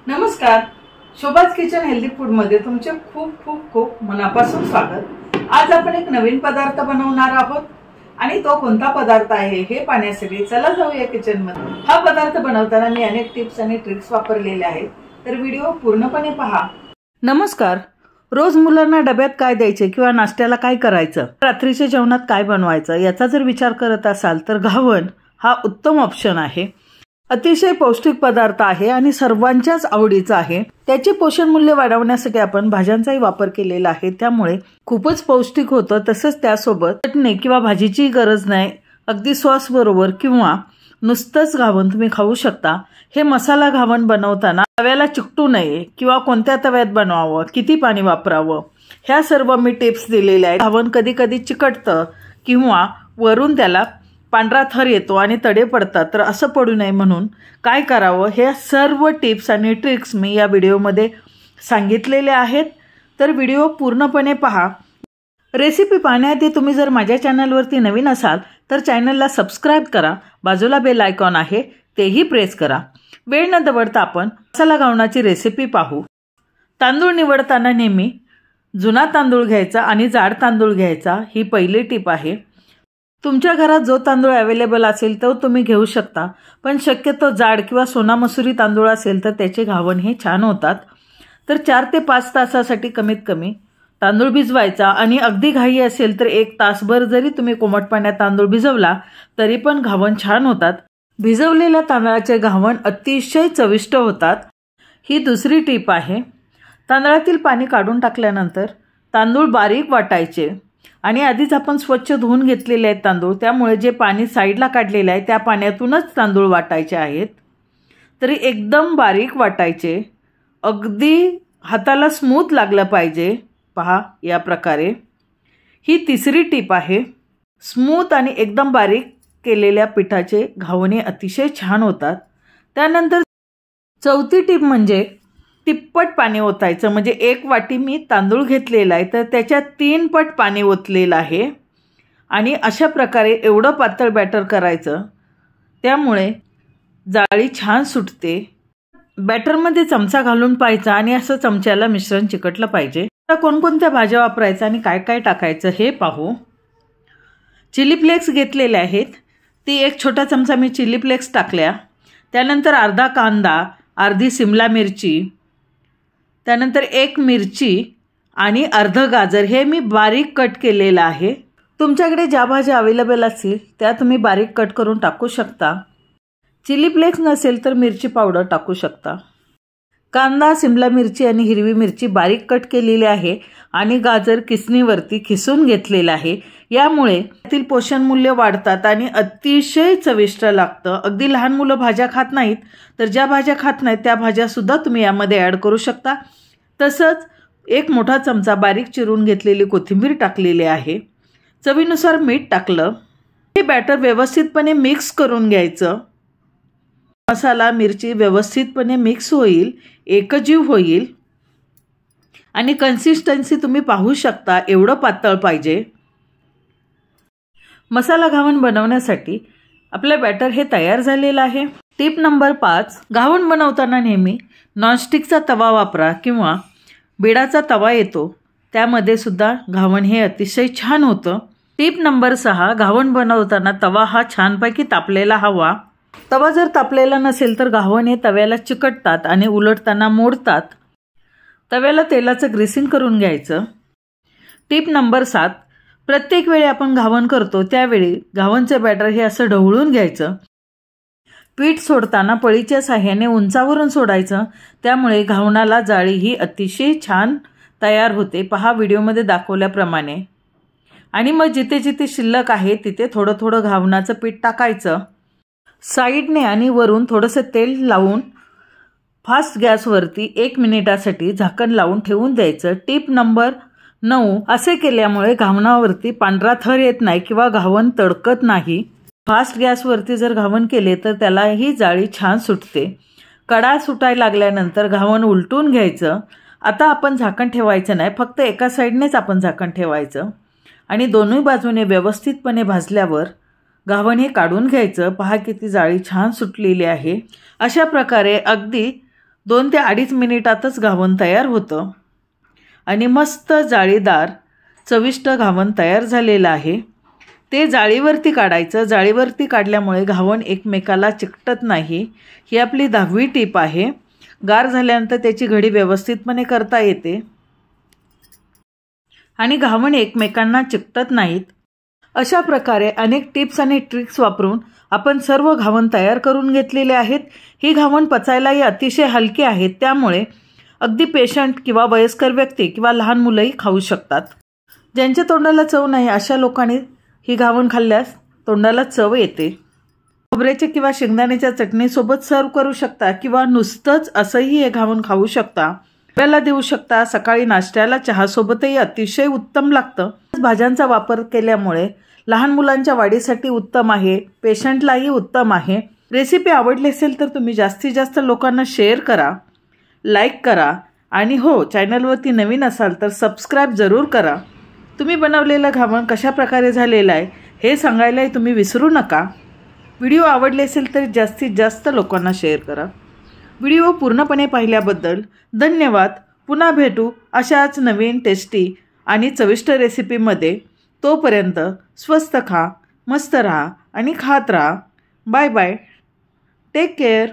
नमस्कार, शोभाज kitchen healthy food मध्ये तुमचे खूप खूप खूप मनापासून स्वागत। आज आपण एक नवीन पदार्थ बनवणार आहोत आणि तो कोणता पदार्थ आहे हे पाहण्यासाठी चला जाऊया किचन मध्ये। हा पदार्थ बनवताना मी अनेक टिप्स आणि ट्रिक्स वापरलेले आहेत, तर व्हिडिओ पूर्णपणे पहा। नमस्कार, रोज मुलांना डब्यात काय द्यायचे किंवा नाश्त्याला काय करायचं, रात्रीच्या जेवणात काय बनवायचं याचा जर विचार करत असाल तर घावन हा उत्तम ऑप्शन आहे। अतिशय पौष्टिक पदार्थ आहे आणि सर्वांच्याच आवडीचा आहे। त्याचे पोषण मूल्य वाढवण्यासाठी आपण भाज्यांचाही वापर केलेला आहे, त्यामुळे खूपच पौष्टिक होतं। तसंच त्यासोबत चटणी किंवा भाजीची गरज नाही, अगदी सॉस बरोबर किंवा नुसतंच घावन तुम्ही खाऊ शकता। हे मसाला घावन बनवताना तव्याला चिकटू नये किंवा कोणत्या तव्यात बनवावं, किती पाणी वापरावं, ह्या सर्व मी टिप्स दिलेल्या आहेत। घावन कधी कधी चिकटतं किंवा वरून त्याला पांढरा थर येतो आणि तडे पडतात, तर असं पडू नये म्हणून काय करावं हे सर्व टिप्स आणि ट्रिक्स मी या व्हिडिओमध्ये सांगितलेले आहेत, तर व्हिडिओ पूर्णपणे पहा। रेसिपी पाहण्याआधी तुम्ही जर माझ्या चॅनलवरती नवीन असाल तर चॅनलला सबस्क्राइब करा, बाजूला बेल आयकॉन आहे तेही प्रेस करा। वेळ न दवडता आपण मसाला घावनाची रेसिपी पाहू। तांदूळ निवडताना नेहमी जुना तांदूळ घ्यायचा आणि जाड तांदूळ घ्यायचा, ही पहिली टिप आहे। तुमच्या घरात जो तांदूळ अवेलेबल असेल तो तुम्ही घेऊ शकता, पण शक्यतो जाड किंवा सोना मसुरी तांदूळ असेल तर त्याचे घावन हे छान होतात। तर 4 ते 5 तासासाठी कमीत कमी तांदूळ भिजवायचा आणि अगदी घाई असेल तर 1 तासभर जरी तुम्ही कोमट पाण्यात तांदूळ भिजवला तरी पण घावन छान होतात। भिजवलेल्या तांदळाचे घावन अतिशय चविष्ट होतात। ही दुसरी टिप आहे। तांदळातील पाणी काढून टाकल्यानंतर तांदूळ बारीक वाटायचे आणि आधीच आपण स्वच्छ धुवून घेतलेले आहेत तांदूळ, त्यामुळे जे पाणी साईडला काढलेले आहे त्या पाण्यातूनच तांदूळ वाटायचे आहेत। तरी एकदम बारीक वाटायचे, अगदी हाताला स्मूथ लागलं पाहिजे, पहा या प्रकारे। ही तिसरी टिप आहे। स्मूथ आणि एकदम बारीक केलेल्या पिठाचे घावणे अतिशय छान होतात। त्यानंतर चौथी टिप म्हणजे तिप्पट पाणी ओतायचं, म्हणजे 1 वाटी मी तांदूळ घेतलेला आहे तर त्याच्यात 3 पट पाणी ओतलेलं आहे आणि अशा प्रकारे एवढं पातळ बॅटर करायचं, त्यामुळे जाळी छान सुटते। बॅटरमध्ये चमचा घालून पाहायचा आणि असं चमच्याला मिश्रण चिकटलं पाहिजे। आता कोणकोणत्या भाज्या वापरायचं आणि काय काय टाकायचं हे पाहू। चिली फ्लेक्स घेतलेले आहेत, ती 1 छोटा चमचा मी चिली फ्लेक्स टाकल्या। त्यानंतर अर्धा कांदा, अर्धी सिमला मिरची, त्यानंतर 1 मिरची आणि अर्ध गाजर हे मी बारीक कट केलेलं आहे। तुमच्याकडे ज्या भाज्या अवेलेबल असतील त्या तुम्ही बारीक कट करून टाकू शकता। चिली फ्लेक्स नसेल तर मिरची पावडर टाकू शकता। कांदा, सिमला मिरची आणि हिरवी मिरची बारीक कट केलेली आहे आणि गाजर किसणीवरती खिसून घेतलेलं आहे। यामुळे त्यातील पोषण मूल्य वाढतात आणि अतिशय चविष्ट लागतं। अगदी लहान मुलं भाज्या खात नाहीत, तर ज्या भाज्या खात नाहीत त्या भाज्या सुद्धा तुम्ही यामध्ये ॲड करू शकता। तसंच 1 मोठा चमचा बारीक चिरून घेतलेली कोथिंबीर टाकलेली आहे। चवीनुसार मीठ टाकलं। हे बॅटर व्यवस्थितपणे मिक्स करून घ्यायचं। मसाला मिरची व्यवस्थितपणे मिक्स होईल, एकजीव होईल आणि कन्सिस्टन्सी तुम्ही पाहू शकता, एवढं पातळ पाहिजे। मसाला घावन बनवण्यासाठी आपलं बॅटर हे तयार झालेलं आहे। टिप नंबर 5, घावन बनवताना नेहमी नॉनस्टिकचा तवा वापरा किंवा बिडाचा तवा येतो, त्यामध्ये सुद्धा घावन हे अतिशय छान होतं। टिप नंबर 6, घावन बनवताना तवा हा छानपैकी तापलेला हवा। तवा जर तापलेला नसेल तर घावन हे तव्याला चिकटतात आणि उलटताना मोडतात। तव्याला तेलाचं ग्रीसिंग करून घ्यायचं। टिप नंबर 7, प्रत्येक वेळी आपण घावन करतो त्यावेळी घावनचे बॅटर हे असं ढवळून घ्यायचं। पीठ सोडताना पळीच्या साहाय्याने उंचावरून सोडायचं, त्यामुळे घावनाला जाळी ही अतिशय छान तयार होते, पहा व्हिडिओमध्ये दाखवल्याप्रमाणे। आणि मग जिथे जिथे शिल्लक आहे तिथे थोडं थोडं घावनाचं पीठ टाकायचं। साईडने आणि वरून थोडंसं तेल लावून फास्ट गॅसवरती 1 मिनिटासाठी झाकण लावून ठेवून द्यायचं। टिप नंबर 9, असे केल्यामुळे घावनावरती पांढरा थर येत नाही किंवा घावन तडकत नाही। फास्ट गॅसवरती जर घावन केले तर त्याला ही जाळी छान सुटते। कडा सुटायला लागल्यानंतर घावन उलटून घ्यायचं। आता आपण झाकण ठेवायचं नाही, फक्त एका साईडनेच आपण झाकण ठेवायचं आणि दोन्ही बाजूने व्यवस्थितपणे भाजल्यावर घावन हे काढून घ्यायचं। पहा किती जाळी छान सुटलेली आहे। अशा प्रकारे अगदी 2 ते 2.5 मिनिटातच घावन तयार होतं आणि मस्त जाळीदार चविष्ट घावन तयार झालेलं आहे। ते जाळीवरती काढायचं। जाळीवरती काढल्यामुळे घावन एकमेकाला चिकटत नाही। ही आपली 10वी टीप आहे। गार झाल्यानंतर त्याची घडी व्यवस्थितपणे करता येते आणि घावन एकमेकांना चिकटत नाहीत। अशा प्रकारे अनेक टिप्स आणि ट्रिक्स वापरून आपण सर्व घावन तयार करून घेतलेले आहेत। ही घावन पचायलाही अतिशय हलकी आहेत, त्यामुळे अगदी पेशंट किंवा वयस्कर व्यक्ती किंवा लहान मुलंही खाऊ शकतात। ज्यांच्या तोंडाला चव नाही अशा लोकांनी ही घावन खाल्ल्यास तोंडाला चव येते। खोबऱ्याच्या किंवा शेंगदाण्याच्या चटणीसोबत सर्व करू शकता किंवा नुसतंच असंही हे घावन खाऊ शकता। डब्याला देऊ शकता। सकाळी नाश्त्याला चहासोबतही अतिशय उत्तम लागतं। भाज्यांचा वापर केल्यामुळे लहान मुलांच्या वाढीसाठी उत्तम आहे, पेशंटलाही उत्तम आहे। रेसिपी आवडली असेल तर तुम्ही जास्तीत जास्त लोकांना शेअर करा, लाईक करा आणि हो, चॅनलवरती नवीन असाल तर सबस्क्राईब जरूर करा। तुम्ही बनवलेलं घावन कशा प्रकारे झालेलं आहे हे सांगायलाही तुम्ही विसरू नका। व्हिडिओ आवडले असेल तर जास्तीत जास्त लोकांना शेअर करा। व्हिडिओ पूर्णपणे पाहिल्याबद्दल धन्यवाद। पुन्हा भेटू अशाच नवीन टेस्टी आणि चविष्ट रेसिपीमध्ये। तोपर्यंत स्वस्त खा, मस्त रहा आणि खात रहा। Bye bye, take care.